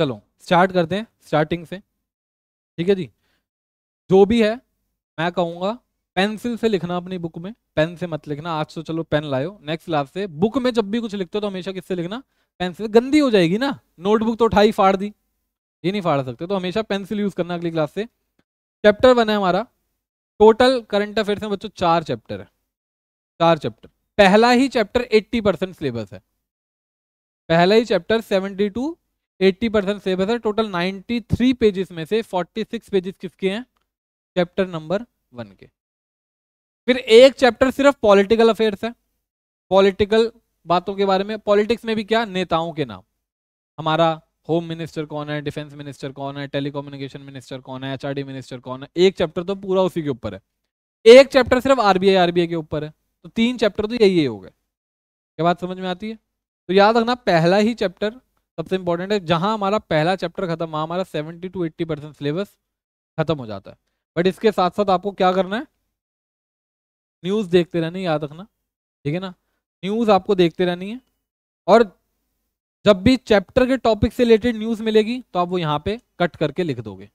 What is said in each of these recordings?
चलो स्टार्ट करते हैं स्टार्टिंग से, ठीक है जी। जो भी है मैं कहूँगा पेंसिल से लिखना अपनी बुक में, पेन से मत लिखना। आज तो चलो पेन लाओ, नेक्स्ट क्लास से बुक में जब भी कुछ लिखते हो तो हमेशा किससे लिखना, पेंसिल। गंदी हो जाएगी ना, नोटबुक तो उठाई फाड़ दी, ये नहीं फाड़ सकते, तो हमेशा पेंसिल यूज करना अगली क्लास से। चैप्टर 1 है हमारा, टोटल करंट अफेयर्स में बच्चों 4 चैप्टर है, 4 चैप्टर। पहला ही चैप्टर 80% सिलेबस है, पहला ही चैप्टर 70 to 80% सिलेबस है। टोटल 93 पेजेस में से 46 पेजेस किसके हैं, चैप्टर नंबर 1 के। फिर एक चैप्टर सिर्फ पॉलिटिकल अफेयर्स है, पॉलिटिकल बातों के बारे में। पॉलिटिक्स में भी क्या, नेताओं के नाम, हमारा होम मिनिस्टर कौन है, डिफेंस मिनिस्टर कौन है, टेलीकम्युनिकेशन मिनिस्टर कौन है, एचआरडी मिनिस्टर कौन है। एक चैप्टर तो पूरा उसी के ऊपर है, एक चैप्टर सिर्फ आरबीआई के ऊपर है, तो 3 चैप्टर तो यही हो गए। क्या बात समझ में आती है? तो याद रखना पहला ही चैप्टर सबसे इंपॉर्टेंट है। जहां हमारा पहला चैप्टर खत्म, वहां हमारा 70 to 80% सिलेबस खत्म हो जाता है। बट इसके साथ साथ आपको क्या करना है, न्यूज देखते रहनी, याद रखना, ठीक है ना। न्यूज आपको देखते रहनी है, और जब भी चैप्टर के टॉपिक से रिलेटेड न्यूज मिलेगी तो आप वो यहाँ पे कट करके लिख दोगे।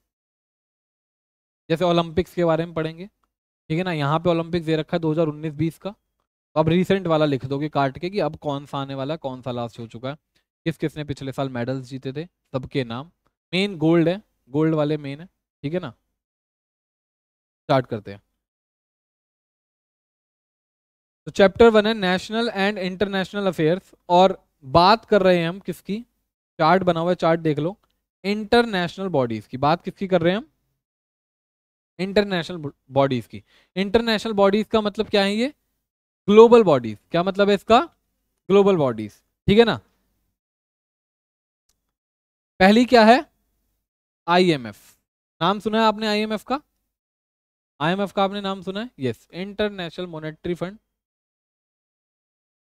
जैसे ओलंपिक्स के बारे में पढ़ेंगे, ठीक है ना, यहाँ पे ओलंपिक्स दे रखा है 2019-20 का, तो आप रिसेंट वाला लिख दोगे काट के कि अब कौन सा आने वाला है, कौन सा लास्ट हो चुका है, किस किसने पिछले साल मेडल्स जीते थे, सबके नाम। मेन गोल्ड है, गोल्ड वाले मेन है, ठीक है ना। स्टार्ट करते हैं। तो चैप्टर 1 है नेशनल एंड इंटरनेशनल अफेयर्स, और बात कर रहे हैं हम किसकी, चार्ट बना हुआ है, चार्ट देख लो। इंटरनेशनल बॉडीज की बात किसकी कर रहे हैं हम, इंटरनेशनल बॉडीज की। इंटरनेशनल बॉडीज का मतलब क्या है, ये ग्लोबल बॉडीज। क्या मतलब है इसका, ग्लोबल बॉडीज, ठीक है ना। पहली क्या है, आईएमएफ। नाम सुना है आपने आईएमएफ का, आईएमएफ का आपने नाम सुना है, यस, इंटरनेशनल मॉनेटरी फंड।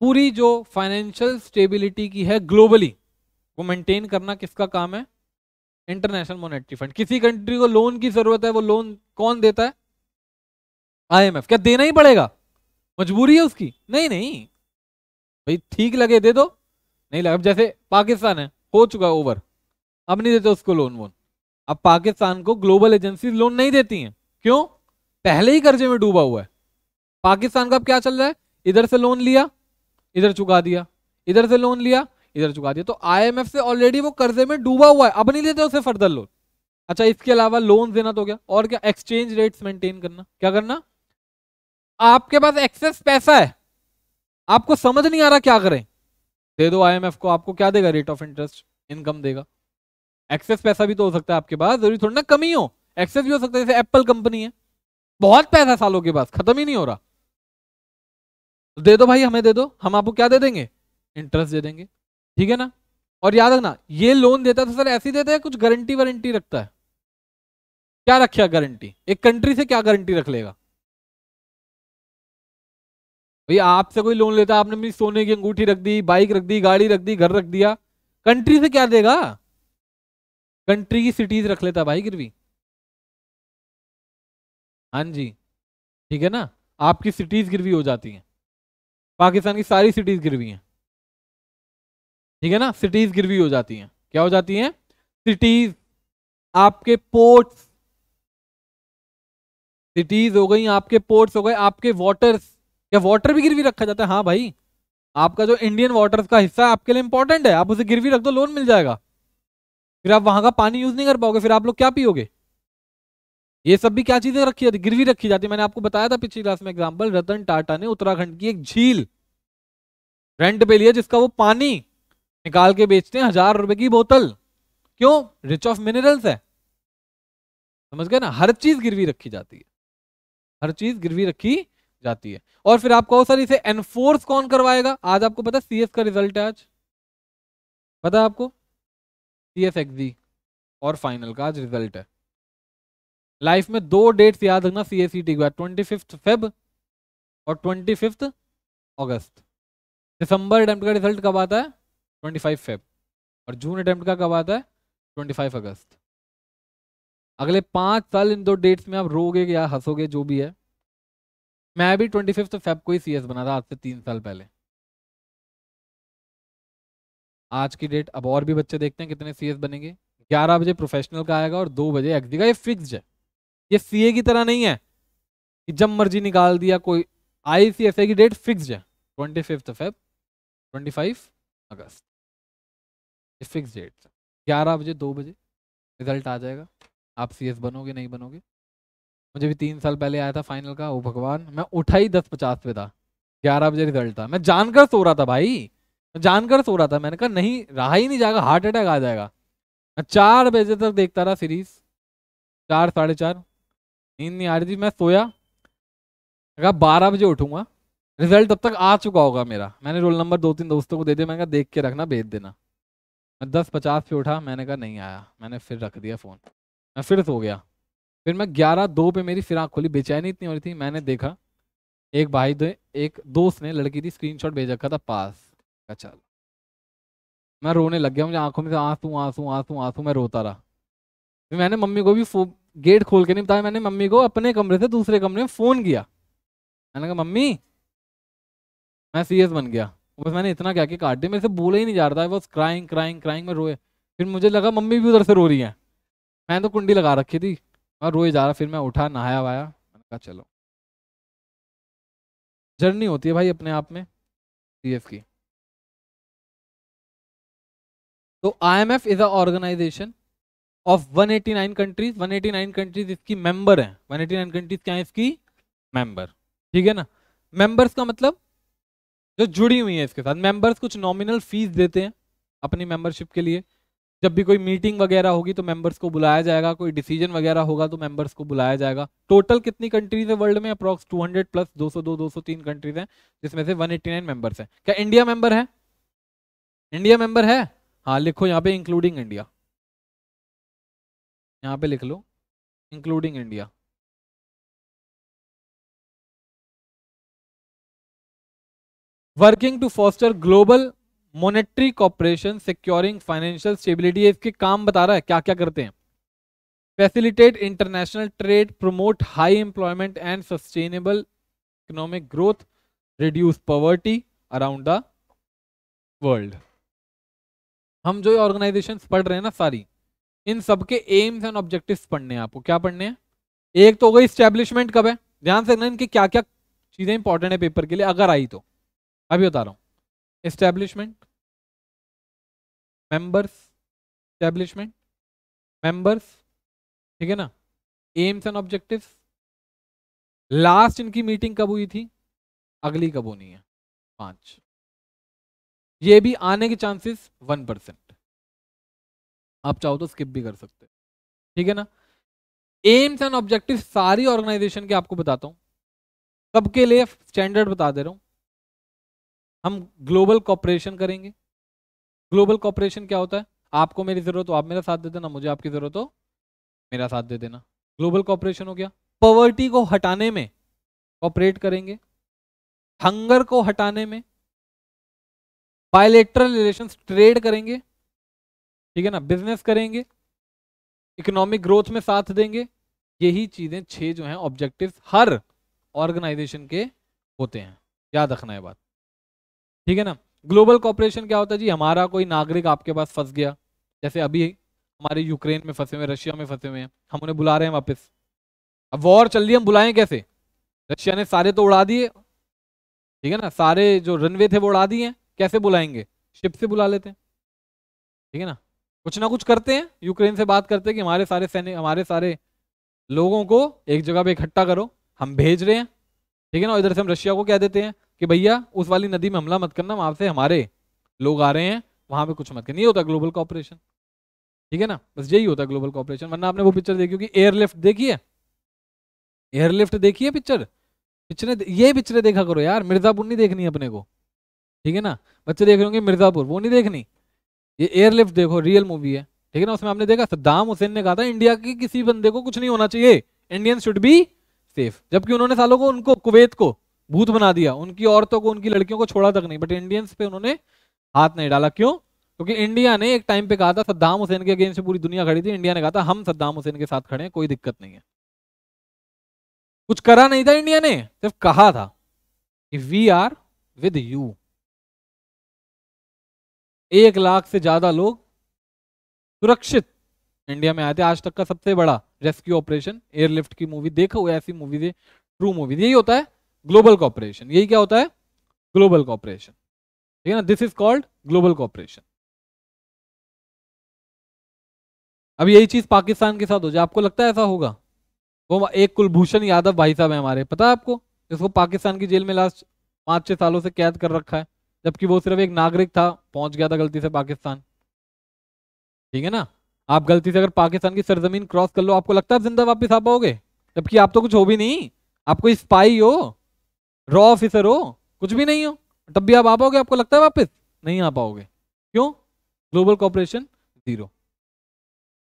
पूरी जो फाइनेंशियल स्टेबिलिटी की है ग्लोबली, वो मेंटेन करना किसका काम है, इंटरनेशनल मॉनेटरी फंड। किसी कंट्री को लोन की जरूरत है, वो लोन कौन देता है, आईएमएफ। क्या देना ही पड़ेगा, मजबूरी है उसकी, नहीं नहीं भाई, ठीक लगे दे दो, नहीं लगा। अब जैसे पाकिस्तान है, हो चुका है ओवर, अब नहीं देते उसको लोन वोन। अब पाकिस्तान को ग्लोबल एजेंसी लोन नहीं देती हैं, क्यों, पहले ही कर्जे में डूबा हुआ है। पाकिस्तान का अब क्या चल रहा है, इधर से लोन लिया इधर चुका दिया, इधर से लोन लिया इधर चुका दिया, तो आईएमएफ से ऑलरेडी वो कर्जे में डूबा हुआ है, अब नहीं देते उसे फर्दर लोन। अच्छा, इसके अलावा लोन देना तो क्या, और क्या, एक्सचेंज रेट्स मेंटेन करना। क्या करना, आपके पास एक्सेस पैसा है, आपको समझ नहीं आ रहा क्या करें, दे दो आईएमएफ को, आपको क्या देगा, रेट ऑफ इंटरेस्ट, इनकम देगा। एक्सेस पैसा भी तो हो सकता है आपके पास, जरूरी थोड़ी ना कमी हो, एक्सेस भी हो सकता है। जैसे एप्पल कंपनी है, बहुत पैसा सालों के पास, खत्म ही नहीं हो रहा, तो दे दो भाई, हमें दे दो, हम आपको क्या दे देंगे, इंटरेस्ट दे देंगे, ठीक है ना। और याद रखना, ये लोन देता है तो सर ऐसे ही देता है, कुछ गारंटी वारंटी रखता है, क्या रखा गारंटी, एक कंट्री से क्या गारंटी रख लेगा भाई। आपसे कोई लोन लेता है, आपने अपनी सोने की अंगूठी रख दी, बाइक रख दी, गाड़ी रख दी, घर रख दिया, कंट्री से क्या देगा, कंट्री की सिटीज रख लेता भाई गिरवी। हाँ जी, ठीक है ना, आपकी सिटीज गिरवी हो जाती हैं, पाकिस्तान की सारी सिटीज गिरवी हैं, ठीक है ना, सिटीज गिरवी हो जाती हैं। क्या हो जाती हैं, सिटीज, आपके पोर्ट्स, सिटीज हो गई, आपके पोर्ट्स हो गए, आपके वाटर्स। क्या वाटर भी गिरवी रखा जाता है, हाँ भाई, आपका जो इंडियन वाटर्स का हिस्सा है आपके लिए इंपॉर्टेंट है, आप उसे गिरवी रख दो, लोन मिल जाएगा। फिर आप वहां का पानी यूज नहीं कर पाओगे, फिर आप लोग क्या पियोगे। ये सब भी क्या चीजें रखी जाती, गिरवी रखी जाती है। मैंने आपको बताया था पिछली क्लास में एग्जांपल, रतन टाटा ने उत्तराखंड की एक झील रेंट पे लिया, जिसका वो पानी निकाल के बेचते हैं 1000 रुपए की बोतल, क्यों, रिच ऑफ मिनरल्स है। समझ गए ना, हर चीज गिरवी रखी जाती है, हर चीज गिरवी रखी जाती है। और फिर आप कहो सर इसे एनफोर्स कौन करवाएगा, आज आपको पता है सीएस का रिजल्ट है, आज पता है आपको, सीएस एग्जी और फाइनल का आज रिजल्ट है। लाइफ में 2 डेट्स याद रखना सीएसईटी के बाद, 25 फेब और 25 अगस्त। दिसंबर अटेम्प्ट का रिजल्ट कब आता है, 25 फेब, और जून अटेम्प्ट का कब आता है, 25 अगस्त। अगले 5 साल इन 2 डेट्स में आप रोगे या हंसोगे, जो भी है। मैं भी 25 फेब को ही सीएस बना था, आज से 3 साल पहले। आज की डेट। अब और भी बच्चे देखते हैं कितने सीएस बनेंगे। 11 बजे प्रोफेशनल का आएगा और 2 बजे एक्सडी का। ये फिक्स्ड है, ये सीए की तरह नहीं है कि जब मर्जी निकाल दिया कोई। आईसीएसए की डेट फिक्स्ड है, 25 Feb, 25 अगस्त, ये फिक्स डेट है। 11 बजे 2 बजे रिजल्ट आ जाएगा। आप सीएस बनोगे नहीं बनोगे। मुझे भी 3 साल पहले आया था फाइनल का, ओ भगवान, मैं उठा ही 10:50 पे था, 11 बजे रिजल्ट था। मैं जानकर सो रहा था भाई, मैं जानकर सो रहा था। मैंने कहा नहीं रहा ही नहीं जाएगा, हार्ट अटैक आ जाएगा। मैं 4 बजे तक देखता रहा सीरीज, 4 साढ़े 4, नींद नहीं आ रही थी। मैं सोया, कहा 12 बजे उठूंगा, रिजल्ट तब तक आ चुका होगा मेरा। मैंने रोल नंबर 2-3 दोस्तों को दे दिया, मैंने कहा देख के रखना, भेज देना। मैं 10:50 पे उठा, मैंने कहा नहीं आया, मैंने फिर रख दिया फ़ोन, मैं फिर सो गया। फिर मैं 11:02 पे मेरी फिर आँख खोली, बेचैनी इतनी हो रही थी। मैंने देखा एक भाई एक दोस्त ने, लड़की थी, स्क्रीनशॉट भेज रखा था पास का। चल मैं रोने लग गया, मुझे आंखों में से आंसू आंसू आंसू आंसू, मैं रोता रहा। फिर मैंने मम्मी को भी गेट खोल के नहीं बताया, मैंने मम्मी को अपने कमरे से दूसरे कमरे में फ़ोन किया। मैंने कहा मम्मी मैं सीएस बन गया। बस मैंने इतना क्या कि काट दिया, मेरे से बोला ही नहीं जा रहा था, बस क्राइंग क्राइंग क्राइंग में रोए। फिर मुझे लगा मम्मी भी उधर से रो रही है, मैंने तो कुंडी लगा रखी थी और रोए जा रहा। फिर मैं उठा, नहाया वाया, मैंने कहा चलो। जर्नी होती है भाई अपने आप में सीएस की। तो IMF is a organisation of 189 countries. 189 countries इसकी मेंबर हैं। 189 कंट्रीज क्या है इसकी मेंबर, ठीक है ना। मेंबर्स का मतलब जो जुड़ी हुई है इसके साथ। मेंबर्स कुछ नॉमिनल फीस देते हैं अपनी मेंबरशिप के लिए। जब भी कोई मीटिंग वगैरह होगी तो मेंबर्स को बुलाया जाएगा, कोई डिसीजन वगैरह होगा तो मेंबर्स को बुलाया जाएगा। टोटल कितनी कंट्रीज है वर्ल्ड में? अप्रॉक्स 200 प्लस, 202 203 कंट्रीज हैं, जिसमें से 189 मेंबर्स हैं। क्या इंडिया मेंबर है? इंडिया मेंबर है, हाँ लिखो यहाँ पे इंक्लूडिंग इंडिया, यहाँ पे लिख लो including India. Working to foster global monetary cooperation securing financial stability. इसके काम बता रहा है क्या क्या करते हैं। Facilitate international trade, promote high employment and sustainable economic growth, reduce poverty around the world. हम जो ऑर्गेनाइजेशन पढ़ रहे हैं ना सारी, इन सबके एम्स एंड ऑब्जेक्टिव्स पढ़ने हैं आपको। क्या पढ़ने हैं? एक तो हो गई स्टैब्लिशमेंट कब है, ध्यान से रखना इनकी क्या क्या चीजें इंपॉर्टेंट है पेपर के लिए अगर आई तो। अभी बता रहा हूं, एस्टैब्लिशमेंट, मेंबर्स, एस्टैब्लिशमेंट, मेंबर्स, ठीक है ना, एम्स एंड ऑब्जेक्टिव्स, लास्ट इनकी मीटिंग कब हुई थी, अगली कब होनी है, 5। ये भी आने के चांसेस 1%, आप चाहो तो स्किप भी कर सकते हैं, ठीक है ना। एम्स एंड ऑब्जेक्टिव सारी ऑर्गेनाइजेशन के आपको बताता हूं, सबके लिए स्टैंडर्ड बता दे रहा हूं। हम ग्लोबल कॉपरेशन करेंगे। ग्लोबल कॉपरेशन क्या होता है? आपको मेरी जरूरत हो आप मेरा साथ दे देना, मुझे आपकी जरूरत हो मेरा साथ दे देना। ग्लोबल कॉपरेशन हो गया। पॉवर्टी को हटाने में कॉपरेट करेंगे, हंगर को हटाने में, बायलेटरल रिलेशंस, ट्रेड करेंगे, ठीक है ना, बिजनेस करेंगे, इकोनॉमिक ग्रोथ में साथ देंगे। यही चीजें 6 जो हैं ऑब्जेक्टिव्स हर ऑर्गेनाइजेशन के होते हैं, याद रखना है बात, ठीक है ना। ग्लोबल कॉपरेशन क्या होता है जी? हमारा कोई नागरिक आपके पास फंस गया, जैसे अभी हमारे यूक्रेन में फंसे हुए, रशिया में फंसे हुए हैं, हम उन्हें बुला रहे हैं वापस। अब वॉर चल रही है, हम बुलाएं कैसे? रशिया ने सारे तो उड़ा दिए, ठीक है ना, सारे जो रनवे थे वो उड़ा दिए हैं, कैसे बुलाएंगे? शिप से बुला लेते हैं, ठीक है ना। कुछ ना कुछ करते हैं, यूक्रेन से बात करते हैं कि हमारे सारे सैनिक, हमारे सारे लोगों को एक जगह पे इकट्ठा करो, हम भेज रहे हैं, ठीक है ना। इधर से हम रशिया को कह देते हैं कि भैया उस वाली नदी में हमला मत करना, वहां से हमारे लोग आ रहे हैं, वहां पे कुछ मत करना। नहीं होता ग्लोबल कॉपरेशन, ठीक है ना, बस यही होता है ग्लोबल कॉपरेशन। वरना आपने वो पिक्चर देखी होगी एयरलिफ्ट, देखी है? एयरलिफ्ट देखी है पिक्चर? पिक्चर ये पिक्चरें देखा करो यार, मिर्जापुर नहीं देखनी अपने को, ठीक है ना। बच्चे देख रहे होंगे मिर्जापुर, वो नहीं देखनी, ये एयरलिफ्ट देखो, रियल मूवी है, ठीक है ना। उसमें आपने देखा सद्दाम हुसैन ने कहा था इंडिया की किसी बंदे को कुछ नहीं होना चाहिए, इंडियन शुड बी सेफ, जबकि उन्होंने सालों को उनको कुवैत को भूत बना दिया, उनकी औरतों को उनकी लड़कियों को छोड़ा तक नहीं, बट इंडियंस पे उन्होंने हाथ नहीं डाला। क्यों? क्योंकि इंडिया ने एक टाइम पे कहा था, सद्दाम हुसैन के अगेंस्ट पूरी दुनिया खड़ी थी, इंडिया ने कहा था हम सद्दाम हुसैन के साथ खड़े हैं, कोई दिक्कत नहीं है। कुछ करा नहीं था इंडिया ने, सिर्फ कहा था कि we are with you. 1 lakh से ज्यादा लोग सुरक्षित इंडिया में आए थे। आज तक का सबसे बड़ा रेस्क्यू ऑपरेशन एयरलिफ्ट की मूवी देखो, ऐसी मूवी ट्रू मूवी, यही होता है ग्लोबल कॉपरेशन। यही क्या होता है? ग्लोबल कॉपरेशन, ठीक है ना, this is called global cooperation. अब यही चीज पाकिस्तान के साथ हो जाए, आपको लगता है ऐसा होगा? वो एक कुलभूषण यादव भाई साहब है हमारे, पता है आपको, जिसको पाकिस्तान की जेल में लास्ट 5-6 सालों से कैद कर रखा है, जबकि वो सिर्फ एक नागरिक था, पहुंच गया था गलती से पाकिस्तान, ठीक है ना। आप गलती से अगर पाकिस्तान की सरजमीन क्रॉस कर लो, आपको लगता है आप जिंदा वापस आ पाओगे? जबकि आप तो कुछ हो भी नहीं, आप कोई स्पाई हो, रॉ ऑफिसर हो, कुछ भी नहीं हो, तब भी आप आ पाओगे? आपको लगता है वापस नहीं आ पाओगे? क्यों? Global cooperation zero.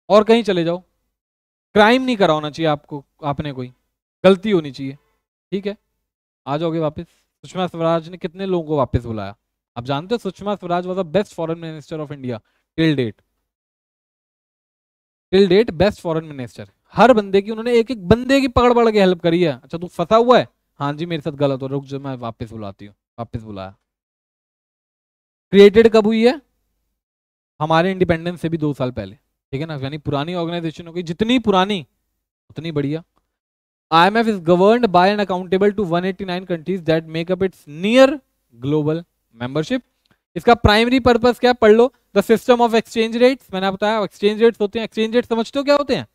और कहीं चले जाओ, क्राइम नहीं करा होना चाहिए आपको, आपने कोई गलती होनी चाहिए, ठीक है, आ जाओगे वापस। सुषमा स्वराज ने कितने लोगों को वापस बुलाया? आप जानते हो Sushma Swaraj was the best foreign minister of India till date. Till date best foreign minister. हर बंदे की उन्होंने, एक एक बंदे की पकड़ पकड़ के हेल्प करी है। अच्छा तू फंसा हुआ है, हाँ जी मेरे साथ गलत हो, रुक जो मैं वापस बुलाती हूँ, वापस बुलाया। क्रिएटेड कब हुई है? हमारे इंडिपेंडेंस से भी 2 साल पहले, ठीक है ना, यानी पुरानी ऑर्गेनाइजेशन हो गई, जितनी पुरानी उतनी बढ़िया। IMF is governed by and accountable to 189 countries that make up its near global membership. इसका प्राइमरी पर्पस क्या? पढ़ लो, the system of exchange rates. मैंने बताया एक्सचेंज रेट्स होते हैं। एक्सचेंज रेट समझते हो क्या होते हैं?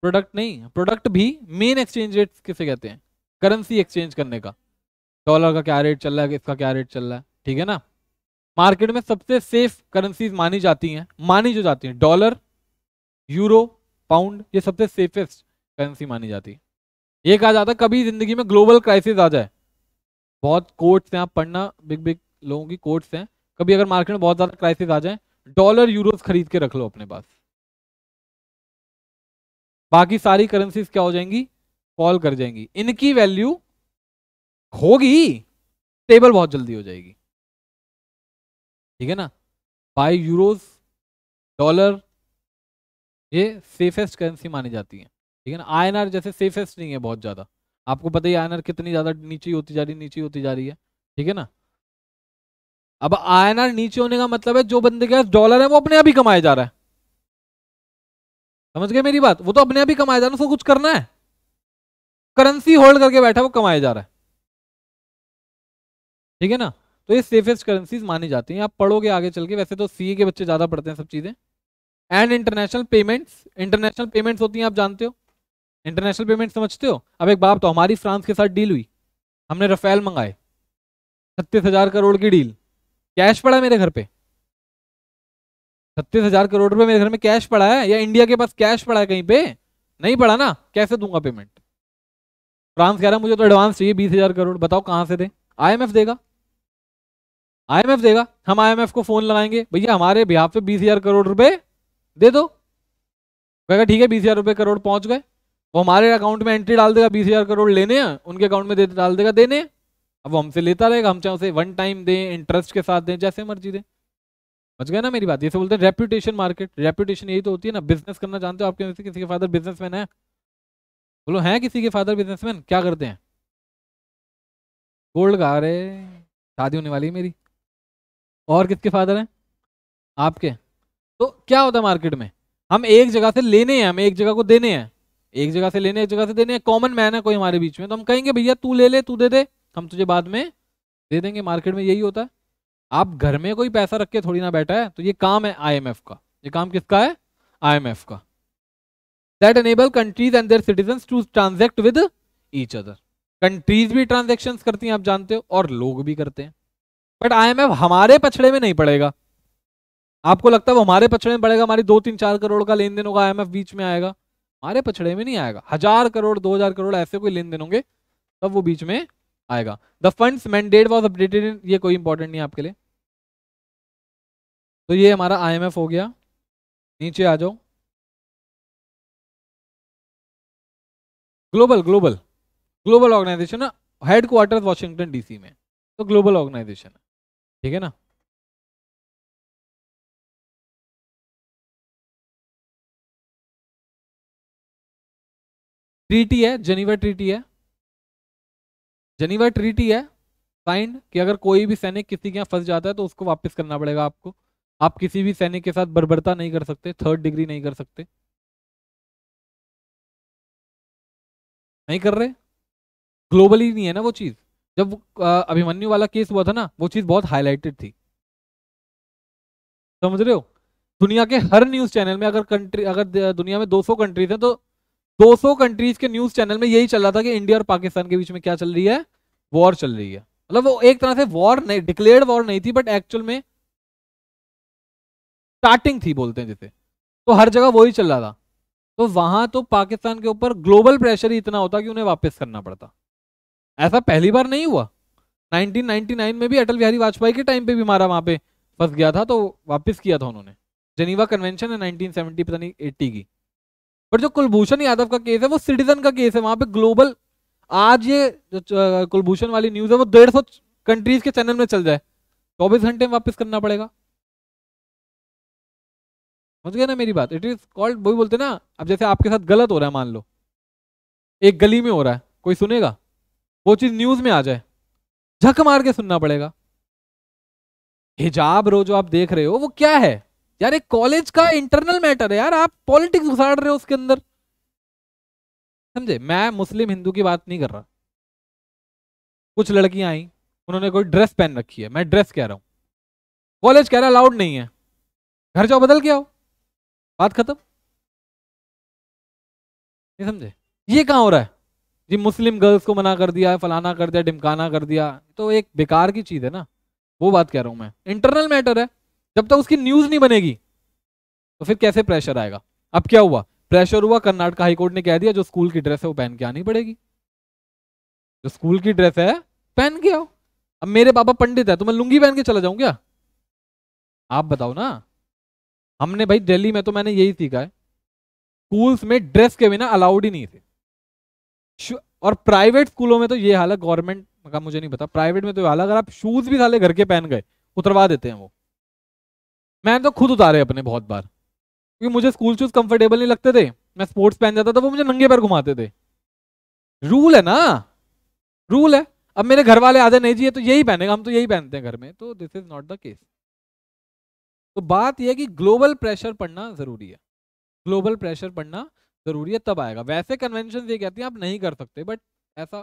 प्रोडक्ट नहीं, प्रोडक्ट भी मेन एक्सचेंज रेट्स किसे कहते हैं? करेंसी एक्सचेंज करने का। डॉलर का क्या रेट चल रहा है, इसका क्या रेट चल रहा है, ठीक है ना। मार्केट में सबसे सेफ करेंसीज मानी जाती हैं, मानी जो जाती हैं, डॉलर, यूरो, पाउंड, ये सबसे सेफेस्ट करेंसी मानी जाती है। ये कहा जाता है कभी जिंदगी में ग्लोबल क्राइसिस आ जाए, बहुत कोट्स हैं, आप पढ़ना, बिग बिग लोगों की कोट्स हैं, कभी अगर मार्केट में बहुत ज्यादा क्राइसिस आ जाए, डॉलर यूरोस खरीद के रख लो अपने पास। बाकी सारी करेंसीज क्या हो जाएंगी? फॉल कर जाएंगी, इनकी वैल्यू होगी, स्टेबल बहुत जल्दी हो जाएगी, ठीक है ना। बाय यूरोस, डॉलर, ये सेफेस्ट करेंसी मानी जाती है, ठीक है ना। INR जैसे सेफेस्ट नहीं है बहुत ज्यादा, आपको पता ही INR कितनी ज्यादा नीचे होती जा रही, नीचे होती जा रही है, ठीक है ना। अब INR नीचे होने का मतलब है जो बंदे के पास डॉलर है वो अपने आप ही कमाया जा रहा है, समझ गए मेरी बात? वो तो अपने आप ही कमाया जा रहा है, उसको कुछ करना है, करेंसी होल्ड करके बैठा, वो कमाया जा रहा है, ठीक है ना। तो ये सेफेस्ट करेंसीज मानी जाती हैं, आप पढ़ोगे आगे चल के, वैसे तो CA के बच्चे ज्यादा पढ़ते हैं सब चीजें। And international payments, international payments होती हैं, आप जानते हो इंटरनेशनल पेमेंट समझते हो? अब एक बात तो, हमारी फ्रांस के साथ डील हुई, हमने रफेल मंगाए, 36,000 करोड़ की डील, कैश पड़ा है मेरे घर पे, 36,000 करोड़ रुपए मेरे घर में कैश पड़ा है, या इंडिया के पास कैश पड़ा है कहीं पे? नहीं पड़ा ना, कैसे दूंगा पेमेंट? फ्रांस कह रहा है मुझे तो एडवांस चाहिए 20,000 करोड़, बताओ कहां से दे? IMF देगा, IMF देगा। हम IMF को फोन लगाएंगे, भैया हमारे बिहाफ पे 20,000 करोड़ रुपए दे दो, कहेगा ठीक है, 20,000 करोड़ पहुंच गए, वो हमारे अकाउंट में एंट्री डाल देगा, 20,000 करोड़ लेने हैं, उनके अकाउंट में डाल देगा देने हैं। अब वो हमसे लेता रहेगा, हम चाहे उसे वन टाइम दें, इंटरेस्ट के साथ दें, जैसे मर्जी दें, समझ गए ना मेरी बात? ये बोलते हैं रेपुटेशन मार्केट, रेपुटेशन यही तो होती है ना। बिजनेस करना जानते हो? आपके में से किसी के फादर बिजनेसमैन है? बोलो, है किसी के फादर बिजनेसमैन? क्या करते हैं? गोल्ड का, अरे शादी होने वाली है मेरी। और किसके फादर हैं? आपके। तो क्या होता है मार्केट में, हम एक जगह से लेने हैं, हमें एक जगह को देने हैं, एक जगह से लेने, एक जगह से देने हैं, कॉमन मैन है कोई हमारे बीच में, तो हम कहेंगे भैया तू ले ले, तू दे दे, हम तुझे बाद में दे देंगे। मार्केट में यही होता है। आप घर में कोई पैसा रख के थोड़ी ना बैठा है, तो ये काम है IMF का। ये काम किसका है? IMF का। That enable countries and their citizens to transact with each other. Countries भी ट्रांजेक्शन्स करती हैं, आप जानते हो, और लोग भी करते हैं, बट IMF हमारे पछड़े में नहीं पड़ेगा। आपको लगता है वो हमारे पछड़े में पड़ेगा? हमारी 2-3-4 करोड़ का लेन देन होगा, IMF बीच में आएगा? हमारे पछड़े में नहीं आएगा। 1,000 करोड़ 2,000 करोड़ ऐसे कोई लेन देन होंगे, तब वो बीच में आएगा। The funds mandate was updated in, ये कोई इंपॉर्टेंट नहीं है आपके लिए। तो ये हमारा IMF हो गया। नीचे आ जाओ, ग्लोबल ग्लोबल ग्लोबल ऑर्गेनाइजेशन है, हेडक्वार्टर वॉशिंगटन DC में, तो ग्लोबल ऑर्गेनाइजेशन है, ठीक है ना। ट्रीटी है, जेनीवा ट्रीटी है, जेनीवा ट्रीटी है, साइंड कि अगर कोई भी सैनिक किसी के यहाँ फंस जाता है तो उसको वापस करना पड़ेगा आपको। आप किसी भी सैनिक के साथ बर्बरता नहीं कर सकते, थर्ड डिग्री नहीं कर सकते। नहीं कर रहे, ग्लोबली नहीं है ना वो चीज। जब अभिमन्यु वाला केस हुआ था ना, वो चीज बहुत हाईलाइटेड थी, समझ रहे हो। दुनिया के हर न्यूज चैनल में, अगर कंट्री, अगर दुनिया में 200 कंट्रीज हैं तो 200 कंट्रीज के न्यूज चैनल में यही चल रहा था कि इंडिया और पाकिस्तान के बीच में क्या चल रही है, वॉर चल रही है। मतलब वो एक तरह से वॉर नहीं, डिक्लेयर्ड वॉर नहीं थी, बट एक्चुअल में स्टार्टिंग थी बोलते हैं जिसे। तो हर जगह वही चल रहा था। तो वहां तो पाकिस्तान के ऊपर ग्लोबल प्रेशर ही इतना होता कि उन्हें वापस करना पड़ता। ऐसा पहली बार नहीं हुआ। 1999 में भी अटल बिहारी वाजपेयी के टाइम पे भी हमारा वहां पे फंस गया था, तो वापस किया था उन्होंने। जेनीवा कन्वेंशन है 1970 पता नहीं 80 की। पर जो कुलभूषण यादव का केस है वो सिटीजन का केस है, वहां पे ग्लोबल। आज ये जो कुलभूषण वाली न्यूज है वो 150 कंट्रीज के चैनल में चल जाए, 24 घंटे में वापस करना पड़ेगा। समझ गया ना मेरी बात। इट इज कॉल्ड, वही बोलते ना, अब जैसे आपके साथ गलत हो रहा है, मान लो एक गली में हो रहा है, कोई सुनेगा? वो चीज न्यूज में आ जाए, झक मार के सुनना पड़ेगा। हिजाब रो जो आप देख रहे हो वो क्या है यार? एक कॉलेज का इंटरनल मैटर है यार, आप पॉलिटिक्स घुसाड़ रहे हो उसके अंदर। समझे? मैं मुस्लिम हिंदू की बात नहीं कर रहा। कुछ लड़कियां आई, उन्होंने कोई ड्रेस पहन रखी है, मैं ड्रेस कह रहा हूं, कॉलेज कह रहा है अलाउड नहीं है, घर जाओ बदल के आओ, बात खत्म। नहीं समझे? ये कहां हो रहा है जी? मुस्लिम गर्ल्स को मना कर दिया, फलाना कर दिया, ढिमकाना कर दिया, तो एक बेकार की चीज है ना। वो बात कह रहा हूं मैं, इंटरनल मैटर है। जब तक उसकी न्यूज नहीं बनेगी तो फिर कैसे प्रेशर आएगा? अब क्या हुआ? प्रेशर हुआ, कर्नाटक हाईकोर्ट ने कह दिया जो स्कूल की ड्रेस है वो पहन के आनी पड़ेगी। जो स्कूल की ड्रेस है पहन के आओ। अब मेरे पापा पंडित है तो मैं लुंगी पहन के चला जाऊं क्या? आप बताओ ना। हमने भाई दिल्ली में तो मैंने यही सीखा है, स्कूल्स में ड्रेस के बिना अलाउड ही नहीं थे। और प्राइवेट स्कूलों में तो ये हाल है, गवर्नमेंट का मुझे नहीं पता, प्राइवेट में तो ये हाल है, अगर आप शूज भी साले घर के पहन गए उतरवा देते हैं वो। मैंने तो खुद उतारे अपने बहुत बार, क्योंकि मुझे स्कूल शूज कंफर्टेबल नहीं लगते थे, मैं स्पोर्ट्स पहन जाता था, वो मुझे नंगे पैर घुमाते थे। रूल है ना, रूल है। अब मेरे घर वाले आधे नहीं जी ये तो यही पहनेगा, हम तो यही पहनते हैं घर में, तो this is not the case. तो बात यह है कि ग्लोबल प्रेशर पड़ना जरूरी है, ग्लोबल प्रेशर पड़ना जरूरी है, तब आएगा। वैसे कन्वेंशन ये कहती हैं आप नहीं कर सकते, बट ऐसा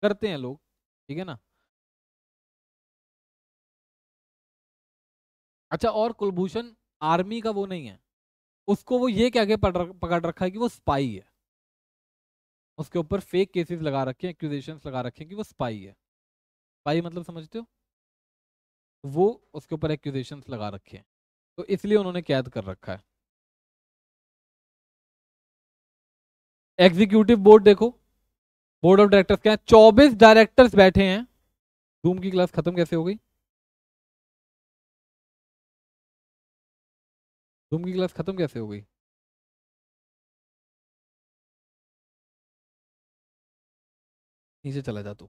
करते हैं लोग, ठीक है ना। अच्छा, और कुलभूषण आर्मी का वो नहीं है, उसको वो ये कह के पकड़ रखा है कि वो स्पाई है। उसके ऊपर फेक केसेस लगा रखे हैं, एक्यूजेशंस लगा रखे हैं कि वो स्पाई है। स्पाई मतलब समझते हो? वो उसके ऊपर एक्यूजेशंस लगा रखे हैं, तो इसलिए उन्होंने कैद कर रखा है। एग्जीक्यूटिव बोर्ड देखो, बोर्ड ऑफ डायरेक्टर्स क्या है, 24 डायरेक्टर्स बैठे हैं। जूम की क्लास खत्म कैसे हो गई? जूम की क्लास खत्म कैसे हो गई? नीचे चला जा तू।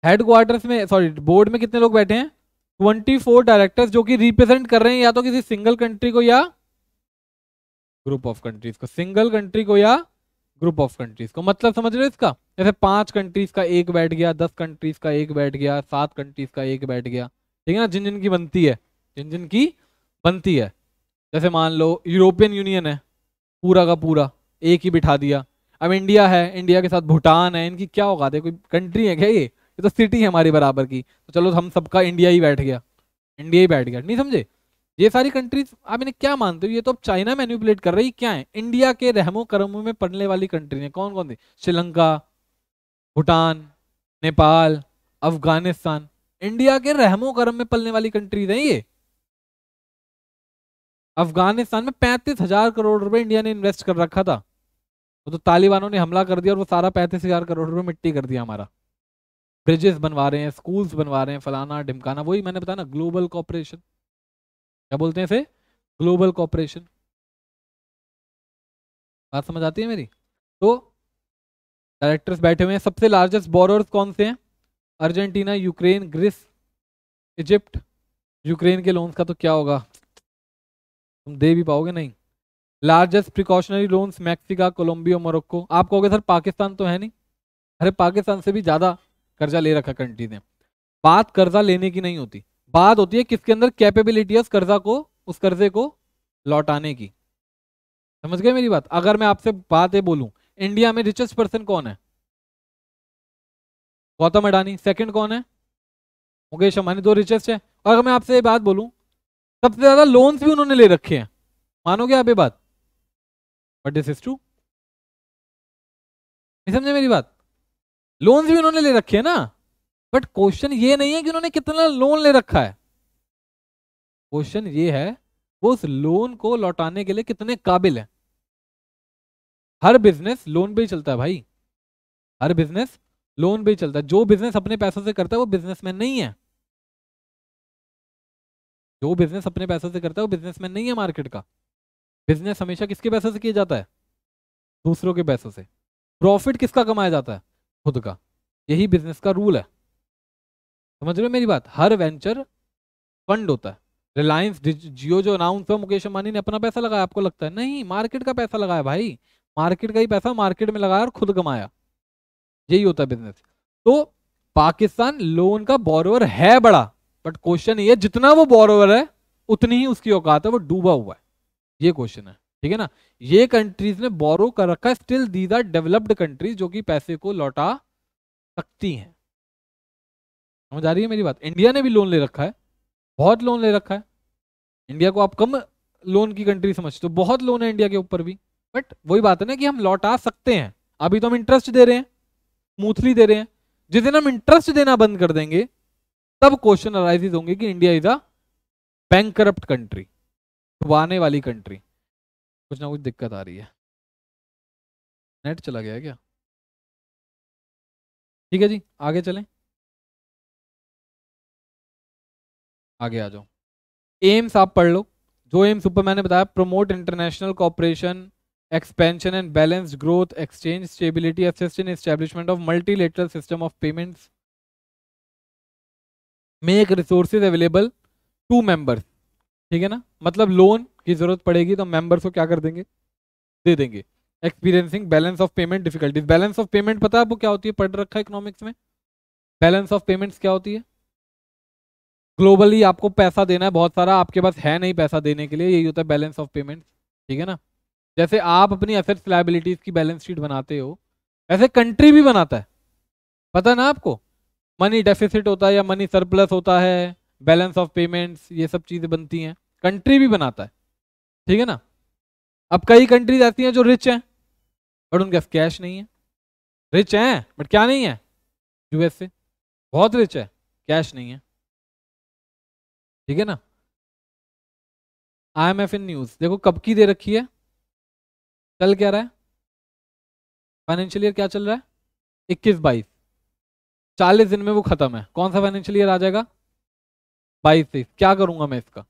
हेडक्वार्टर्स में, सॉरी बोर्ड में कितने लोग बैठे हैं? 24 डायरेक्टर्स, जो कि रिप्रेजेंट कर रहे हैं या तो किसी सिंगल कंट्री को या ग्रुप ऑफ कंट्रीज को, सिंगल कंट्री को या ग्रुप ऑफ कंट्रीज को। मतलब समझ रहे हो इसका? जैसे 5 कंट्रीज का एक बैठ गया, 10 कंट्रीज का एक बैठ गया, 7 कंट्रीज का एक बैठ गया, ठीक है ना, जिन जिन की बनती है, जिन जिन की बनती है। जैसे मान लो यूरोपियन यूनियन है, पूरा का पूरा एक ही बिठा दिया। अब इंडिया है, इंडिया के साथ भूटान है, इनकी क्या औकात है? कोई कंट्री है क्या ये तो सिटी है हमारी बराबर की, तो चलो हम सबका इंडिया ही बैठ गया, इंडिया ही बैठ गया। नहीं समझे? ये सारी कंट्रीज आप इन्हें क्या मानते हो? ये तो अब चाइना मैनिपुलेट कर रही, क्या है? इंडिया के रहमो करमों में पड़ने वाली कंट्री है कौन कौन सी? श्रीलंका, भूटान, नेपाल, अफगानिस्तान, इंडिया के रहमो करम में पलने वाली कंट्रीज हैं ये। अफगानिस्तान में 35,000 करोड़ रुपए इंडिया ने इन्वेस्ट कर रखा था, वो तो तालिबानों ने हमला कर दिया और वो सारा 35,000 करोड़ रुपए मिट्टी कर दिया हमारा। ब्रिजेस बनवा रहे हैं, स्कूल्स बनवा रहे हैं, फलाना ढिमकाना, वही मैंने बताया ना, ग्लोबल कॉपरेशन। क्या बोलते हैं इसे? Global cooperation. बात समझ आती है मेरी? तो डायरेक्टर्स बैठे हुए हैं। सबसे लार्जेस्ट बोरोर्स कौन से हैं? Argentina, Ukraine, Greece, Egypt. Ukraine के लोन्स का तो क्या होगा, तुम दे भी पाओगे नहीं। Largest precautionary loans Mexico, Colombia, Morocco. आप कहोगे सर पाकिस्तान तो है नहीं, अरे पाकिस्तान से भी ज्यादा कर्जा ले रखा कंट्री ने। बात कर्जा लेने की नहीं होती, बात होती है किसके अंदर कैपेबिलिटी है उस कर्जे को लौटाने की। समझ गए मेरी बात? अगर मैं आपसे बात ये बोलूं, इंडिया में रिचेस्ट पर्सन कौन है? गौतम अडानी। सेकंड कौन है? मुकेश अंबानी। दो रिचेस्ट है। और अगर मैं आपसे ये बात बोलूं, सबसे ज्यादा लोन्स भी उन्होंने ले रखे हैं, मानोगे आप ये बात? But this is true. नहीं समझे मेरी बात? लोन्स भी उन्होंने ले रखे हैं ना, बट क्वेश्चन ये नहीं है कि उन्होंने कितना लोन ले रखा है, क्वेश्चन ये है वो उस लोन को लौटाने के लिए कितने काबिल है। हर बिजनेस लोन पे ही चलता है भाई, हर बिजनेस लोन पे ही चलता है। जो बिजनेस अपने पैसों से करता है वो बिजनेसमैन नहीं है, जो बिजनेस अपने पैसों से करता है वो बिजनेसमैन नहीं है मार्केट का। बिजनेस हमेशा किसके पैसों से किया जाता है? दूसरों के पैसों से। प्रॉफिट किसका कमाया जाता है? खुद का। यही बिजनेस का रूल है। समझ रहे हो मेरी बात? हर वेंचर फंड होता है। रिलायंस जियो जो अनाउंस हुआ, मुकेश अंबानी ने अपना पैसा लगाया आपको लगता है? नहीं, मार्केट का पैसा लगाया भाई, मार्केट का ही पैसा मार्केट में लगाया और खुद कमाया। यही होता है बिजनेस। तो पाकिस्तान लोन का बोरोवर है बड़ा, बट क्वेश्चन ये जितना वो बोरोवर है उतनी ही उसकी औकात है, वो डूबा हुआ है, ये क्वेश्चन है। ठीक है ना? ये कंट्रीज ने बोरो कर रखा है, still these are developed countries जो कि पैसे को लौटा सकती हैं। समझ आ रही है मेरी बात? इंडिया ने भी लोन ले रखा है, बहुत लोन ले रखा है। इंडिया को आप कम लोन की कंट्री समझते हो, बहुत लोन है इंडिया के ऊपर भी। बट वही बात है ना कि हम लौटा सकते हैं। अभी तो हम इंटरेस्ट दे रहे हैं, स्मूथली दे रहे हैं। जिस दिन हम इंटरेस्ट देना बंद कर देंगे तब क्वेश्चन अराइजेज होंगे कि India is a bankrupt country, डुबाने वाली कंट्री। कुछ ना कुछ दिक्कत आ रही है। नेट चला गया है क्या? ठीक है जी, आगे चलें। आगे आ जाओ। एम्स आप पढ़ लो। जो एम्स ऊपर मैंने बताया, promote international cooperation, expansion and balanced growth, exchange stability, assist in establishment of multilateral system of payments, make resources available to members। ठीक है ना? मतलब लोन की जरूरत पड़ेगी तो मेंबर्स को क्या कर देंगे? दे देंगे। Experiencing balance of payment difficulties. Balance of payment पता है आपको क्या होती है? पढ़ रखा है इकोनॉमिक्स में। बैलेंस ऑफ पेमेंट्स क्या होती है? ग्लोबली आपको पैसा देना है बहुत सारा, आपके पास है नहीं पैसा देने के लिए, यही होता है बैलेंस ऑफ पेमेंट्स। ठीक है ना? जैसे आप अपनी एसेट्स लायबिलिटीज की बैलेंस शीट बनाते हो, ऐसे कंट्री भी बनाता है। पता ना आपको? मनी डेफिसिट होता है या मनी सरप्लस होता है, बैलेंस ऑफ पेमेंट्स, ये सब चीजें बनती हैं, कंट्री भी बनाता है। ठीक है ना? अब कई कंट्रीज ऐसी हैं जो रिच हैं बट उनके पास कैश नहीं है। रिच हैं बट क्या नहीं है? यूएसए बहुत रिच है, कैश नहीं है। ठीक है ना? आईएमएफ इन न्यूज देखो कब की दे रखी है, चल क्या रहा है? फाइनेंशियल ईयर क्या चल रहा है? 21-22, 40 दिन में वो खत्म है। कौन सा फाइनेंशियल ईयर आ जाएगा? 22-23। क्या करूंगा मैं इसका?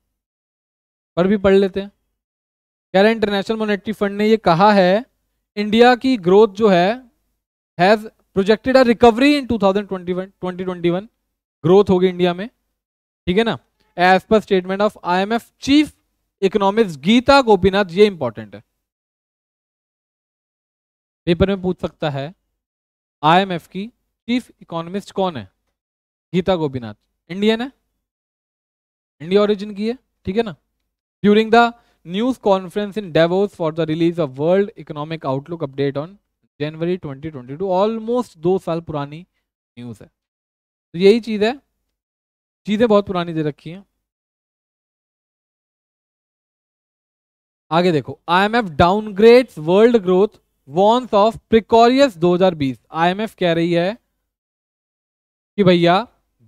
पर भी पढ़ लेते हैं। कह रहे हैं इंटरनेशनल मॉनेटरी फंड ने ये कहा है इंडिया की ग्रोथ जो है has projected a recovery in 2021 growth होगी इंडिया में। ठीक है ना? As per statement of IMF chief economist Gita Gopinath. ये इंपॉर्टेंट है, पेपर में पूछ सकता है। आईएमएफ की चीफ इकोनॉमिस्ट कौन है? गीता गोपीनाथ। इंडियन है, इंडिया ओरिजिन की है। ठीक है ना? During the news conference in Davos for the release of world economic outlook update on January 2022, almost 2 साल पुरानी न्यूज है। तो यही चीज है, चीजें बहुत पुरानी दे रखी हैं। आगे देखो, IMF downgrades world growth warns of precarious 2020। IMF कह रही है कि भैया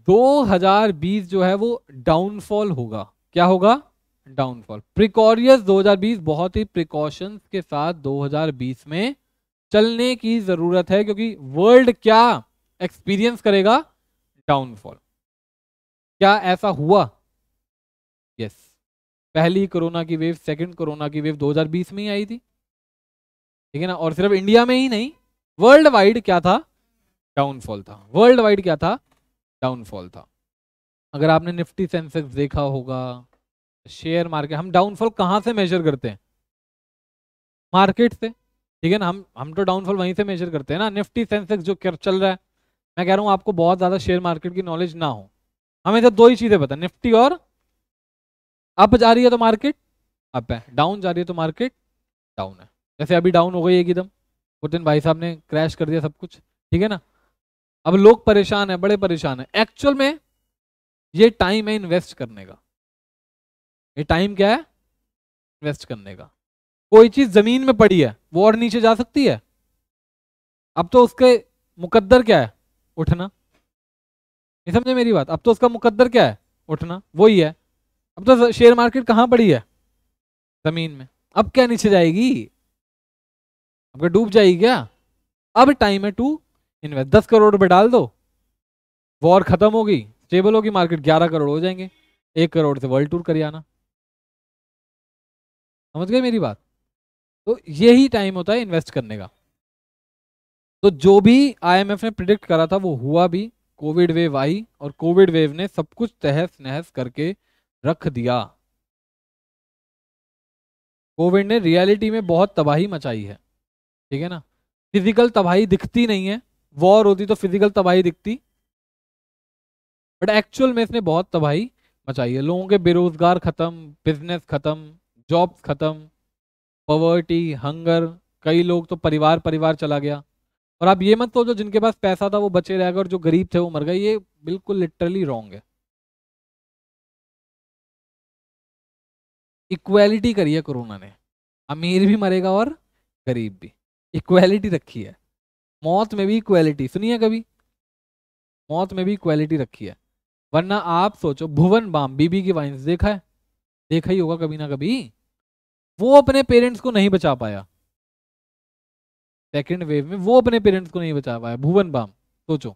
2020 जो है वो डाउनफॉल होगा। क्या होगा? डाउनफॉल। प्रिकॉरियस 2020, बहुत ही प्रिकॉशंस के साथ 2020 में चलने की जरूरत है, क्योंकि वर्ल्ड क्या एक्सपीरियंस करेगा? डाउनफॉल। क्या ऐसा हुआ? यस। पहली कोरोना की वेव, सेकंड कोरोना की वेव 2020 में ही आई थी। ठीक है ना? और सिर्फ इंडिया में ही नहीं, वर्ल्ड वाइड क्या था? डाउनफॉल था। वर्ल्ड वाइड क्या था? डाउनफॉल था। अगर आपने निफ्टी सेंसेक्स देखा होगा, शेयर मार्केट, हम डाउनफॉल कहां से मेजर करते हैं? मार्केट से। ठीक है ना? हम तो डाउनफॉल वहीं से मेजर करते हैं ना। निफ्टी सेंसेक्स जो चल रहा है, मैं कह रहा हूं आपको बहुत ज्यादा शेयर मार्केट की नॉलेज ना हो, हमें तो दो ही चीजें पता, निफ्टी और अप जा रही है तो मार्केट अप है, डाउन जा रही है तो मार्केट डाउन है। जैसे अभी डाउन हो गई एकदम, पुतिन भाई साहब ने क्रैश कर दिया सब कुछ, ठीक है ना। अब लोग परेशान है, बड़े परेशान है। एक्चुअल में ये टाइम है इन्वेस्ट करने का। ये टाइम क्या है? इन्वेस्ट करने का। कोई चीज जमीन में पड़ी है वो और नीचे जा सकती है? अब तो उसके मुकद्दर क्या है? उठना। नहीं समझे मेरी बात? अब तो उसका मुकद्दर क्या है? उठना, वही है। अब तो शेयर मार्केट कहाँ पड़ी है? जमीन में। अब क्या नीचे जाएगी? अब क्या डूब जाएगी क्या? अब टाइम है टू इन्वेस्ट। 10 करोड़ रुपए डाल दो, वॉर खत्म होगी, स्टेबल होगी मार्केट, 11 करोड़ हो जाएंगे। 1 करोड़ से वर्ल्ड टूर कर आना। समझ गए मेरी बात? तो यही टाइम होता है इन्वेस्ट करने का। तो जो भी आईएमएफ ने प्रिडिक्ट करा था वो हुआ भी। कोविड वेव आई और कोविड वेव ने सब कुछ तहस नहस करके रख दिया। कोविड ने रियलिटी में बहुत तबाही मचाई है, ठीक है ना। फिजिकल तबाही दिखती नहीं है, वॉर होती तो फिजिकल तबाही दिखती, बट एक्चुअल में इसने बहुत तबाही मचाई है। लोगों के बेरोजगार खत्म, बिजनेस खत्म, जॉब्स खत्म, पॉवर्टी, हंगर, कई लोग तो परिवार परिवार चला गया। और आप ये मत सोचो जिनके पास पैसा था वो बचे रह गए और जो गरीब थे वो मर गए, ये बिल्कुल लिटरली रॉन्ग है। इक्वालिटी करी है कोरोना ने, अमीर भी मरेगा और गरीब भी। इक्वालिटी रखी है, मौत में भी इक्वालिटी सुनी है कभी? मौत में भी इक्वालिटी रखी है। वरना आप सोचो, भुवन बाम, बीबी की वाइन्स देखा है? देखा ही होगा कभी ना कभी। वो अपने पेरेंट्स को नहीं बचा पाया सेकेंड वेव में, वो अपने पेरेंट्स को नहीं बचा पाया, भुवन बाम। सोचो,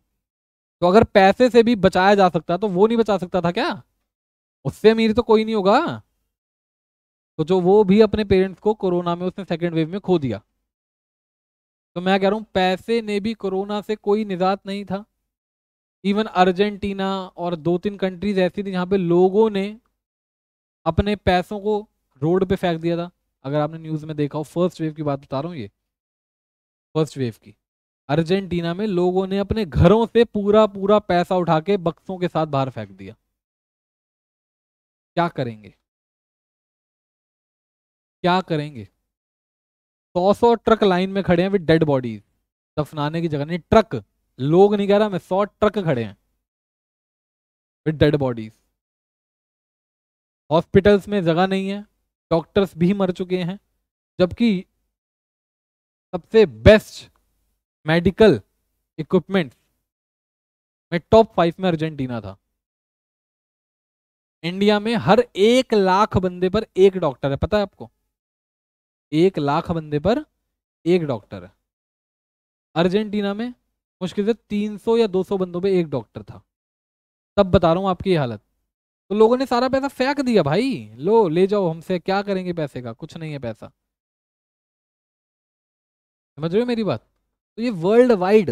तो अगर पैसे से भी बचाया जा सकता तो वो नहीं बचा सकता था क्या? उससे अमीर तो कोई नहीं होगा। तो जो वो भी अपने पेरेंट्स को कोरोना में उसने सेकेंड वेव में खो दिया। तो मैं कह रहा हूं पैसे ने भी कोरोना से कोई निजात नहीं था। इवन अर्जेंटीना और 2-3 कंट्रीज ऐसी थी जहां पे लोगों ने अपने पैसों को रोड पे फेंक दिया था। अगर आपने न्यूज में देखा हो, फर्स्ट वेव की बात बता रहा हूँ ये, फर्स्ट वेव की। अर्जेंटीना में लोगों ने अपने घरों से पूरा पूरा पैसा उठा के बक्सों के साथ बाहर फेंक दिया। क्या करेंगे? क्या करेंगे? 100 ट्रक लाइन में खड़े हैं विद डेड बॉडीज, दफनाने की जगह नहीं, ट्रक, लोग नहीं कह रहा मैं, 100 ट्रक खड़े हैं विद डेड बॉडीज। हॉस्पिटल्स में जगह नहीं है, डॉक्टर्स भी मर चुके हैं। जबकि सबसे बेस्ट मेडिकल इक्विपमेंट में टॉप 5 में अर्जेंटीना था। इंडिया में हर 1 लाख बंदे पर एक डॉक्टर है, पता है आपको? 1 लाख बंदे पर एक डॉक्टर है। अर्जेंटीना में मुश्किल से 300 या 200 बंदों पे एक डॉक्टर था। तब बता रहा हूँ आपकी ये हालत। तो लोगों ने सारा पैसा फेंक दिया भाई, लो ले जाओ, हमसे क्या करेंगे पैसे का, कुछ नहीं है पैसा। समझ रहे हो मेरी बात? तो ये वर्ल्ड वाइड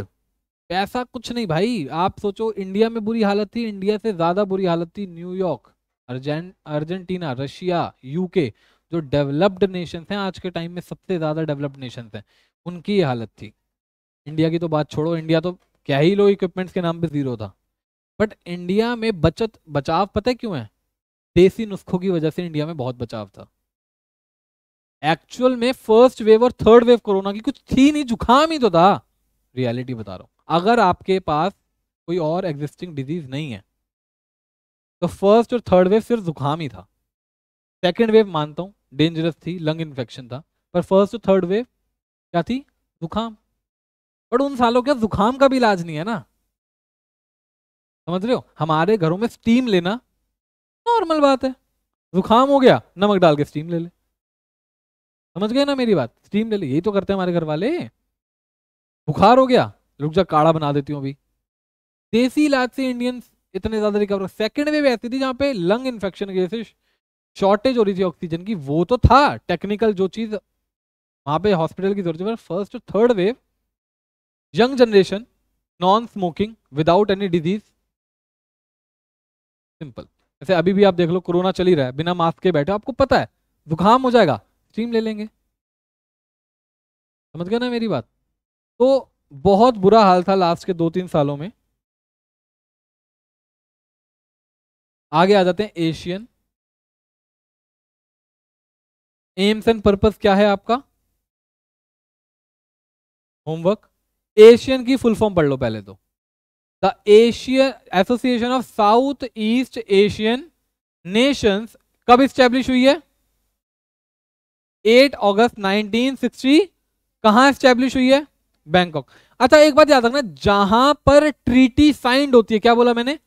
पैसा कुछ नहीं भाई। आप सोचो, इंडिया में बुरी हालत थी, इंडिया से ज्यादा बुरी हालत थी न्यूयॉर्क, अर्जेंटीना, रशिया, यूके, जो डेवलप्ड नेशंस हैं आज के टाइम में, सबसे ज्यादा डेवलप्ड नेशंस हैं, उनकी ये हालत थी। इंडिया की तो बात छोड़ो, इंडिया तो क्या ही लो इक्विपमेंट्स के नाम पे जीरो था। बट इंडिया में बचत बचाव पता है क्यों है? देसी नुस्खों की वजह से इंडिया में बहुत बचाव था। एक्चुअल में फर्स्ट वेव और थर्ड वेव कोरोना की कुछ थी नहीं, जुकाम ही तो था। रियलिटी बता रहा हूं, अगर आपके पास कोई और एग्जिस्टिंग डिजीज नहीं है तो फर्स्ट और थर्ड वेव सिर्फ जुकाम ही था। सेकेंड वेव मानता हूं डेंजरस थी, लंग इन्फेक्शन था, पर फर्स्ट और थर्ड वेव क्या थी? जुकाम। बट उन सालों के जुकाम का भी इलाज नहीं है ना। समझ रहे हो? हमारे घरों में स्टीम लेना नॉर्मल बात है। जुकाम हो गया, नमक डाल के स्टीम ले ले। समझ गए ना मेरी बात? स्टीम ले ले, यही तो करते हैं हमारे घर वाले। बुखार हो गया, रुक जा काढ़ा बना देती हूँ अभी। देसी इलाज से इंडियंस इतने ज्यादा रिकवर। सेकेंड वेव ऐसी थी जहां पे लंग इन्फेक्शन की वजह से शॉर्टेज हो रही थी ऑक्सीजन की, वो तो था टेक्निकल जो चीज वहां पे हॉस्पिटल की जरूरत है। फर्स्ट और third wave, young generation, non smoking, without any disease, simple. जैसे अभी भी आप देख लो, कोरोना चल ही रहा है, बिना मास्क के बैठे, आपको पता है जुकाम हो जाएगा, स्टीम ले लेंगे। समझ गए ना मेरी बात? तो बहुत बुरा हाल था लास्ट के 2-3 सालों में। आगे आ जाते हैं एशियन। एम्स एंड पर्पस क्या है आपका? होमवर्क। एशियन की फुल फॉर्म पढ़ लो पहले तो। The Asian association of south east Asian Nations कब स्टैब्लिश हुई है? 8 अगस्त 1960। कहां स्टैब्लिश हुई है? बैंकॉक। अच्छा एक बात याद रखना, जहां पर ट्रीटी साइंड होती है, क्या बोला मैंने?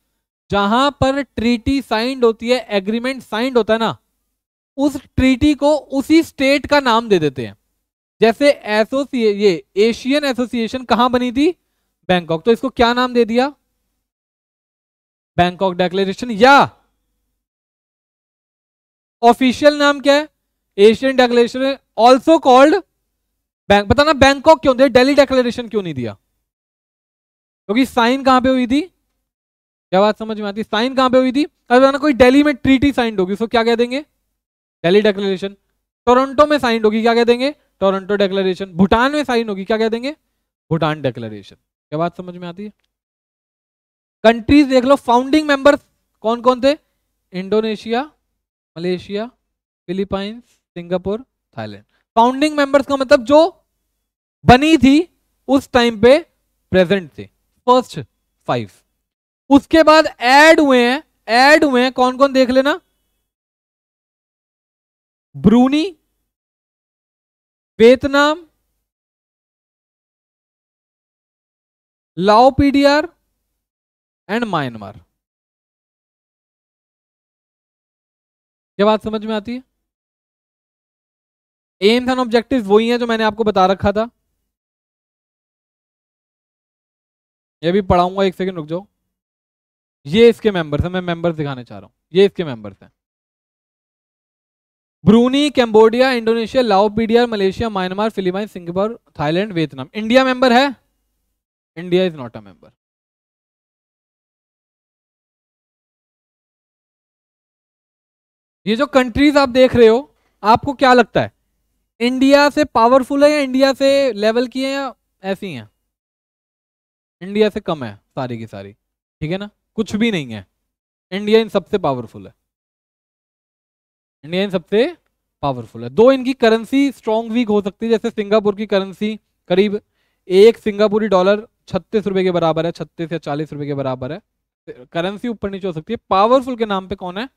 जहां पर ट्रीटी साइंड होती है, एग्रीमेंट साइंड होता है ना, उस ट्रीटी को उसी स्टेट का नाम दे देते हैं। जैसे ये एशियन एसोसिएशन कहां बनी थी? बैंकॉक, तो इसको क्या नाम दे दिया? Bangkok declaration. या ऑफिशियल नाम क्या है? Asian declaration, also called bank. बताना बैंकॉक क्यों दिया, दिल्ली डेक्लेरेशन क्यों नहीं दिया? क्योंकि साइन कहां पे हुई थी? क्या बात समझ में आती है? साइन कहां पे हुई थी? अगर बताना कोई दिल्ली में ट्रीटी साइन होगी उसको क्या कह देंगे? दिल्ली डेक्लेरेशन। टोरंटो में साइन होगी क्या कह देंगे? Toronto declaration. भूटान में साइन होगी क्या कह देंगे? भूटान डेक्लेरेशन। क्या बात समझ में आती है? कंट्रीज देख लो, फाउंडिंग मेंबर्स कौन कौन थे? Indonesia, Malaysia, Philippines, Singapore, Thailand. Founding members का मतलब जो बनी थी उस टाइम पे प्रेजेंट थे, फर्स्ट 5। उसके बाद ऐड हुए हैं कौन कौन देख लेना। Brunei, Vietnam, Lao PDR and Myanmar. क्या बात समझ में आती है? एम्स एंड ऑब्जेक्टिव्स वही है जो मैंने आपको बता रखा था। ये भी पढ़ाऊंगा, एक सेकंड रुक जाओ। ये इसके मेंबर्स हैं, मैं मेंबर्स दिखाने चाह रहा हूं, ये इसके मेंबर्स हैं। Brunei, Cambodia, Indonesia, Lao PDR, Malaysia, Myanmar, Philippines, Singapore, Thailand, Vietnam. India member है? India is not a member. ये जो कंट्रीज आप देख रहे हो, आपको क्या लगता है इंडिया से पावरफुल है या इंडिया से लेवल की है या ऐसी हैं? इंडिया से कम है सारी की सारी, ठीक है ना, कुछ भी नहीं है। इंडिया इन सबसे पावरफुल है। इंडिया इन सबसे पावरफुल है। दो इनकी करेंसी स्ट्रॉन्ग वीक हो सकती है, जैसे सिंगापुर की करेंसी करीब एक सिंगापुरी डॉलर 36 रुपए के बराबर है, 36 या 40 रुपए के बराबर है। करेंसी ऊपर नीचे हो सकती है। पावरफुल के नाम पे कौन है?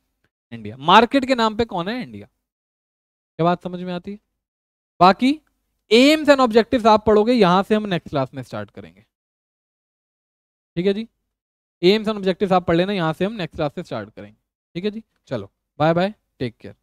इंडिया। मार्केट के नाम पे कौन है? इंडिया। क्या बात समझ में आती है? बाकी एम्स एंड ऑब्जेक्टिव्स आप पढ़ोगे, यहां से हम नेक्स्ट क्लास में स्टार्ट करेंगे। ठीक है जी, एम्स एंड ऑब्जेक्टिव्स आप पढ़ लेना, यहां से हम नेक्स्ट क्लास से स्टार्ट करेंगे। ठीक है जी, चलो बाय बाय, टेक केयर।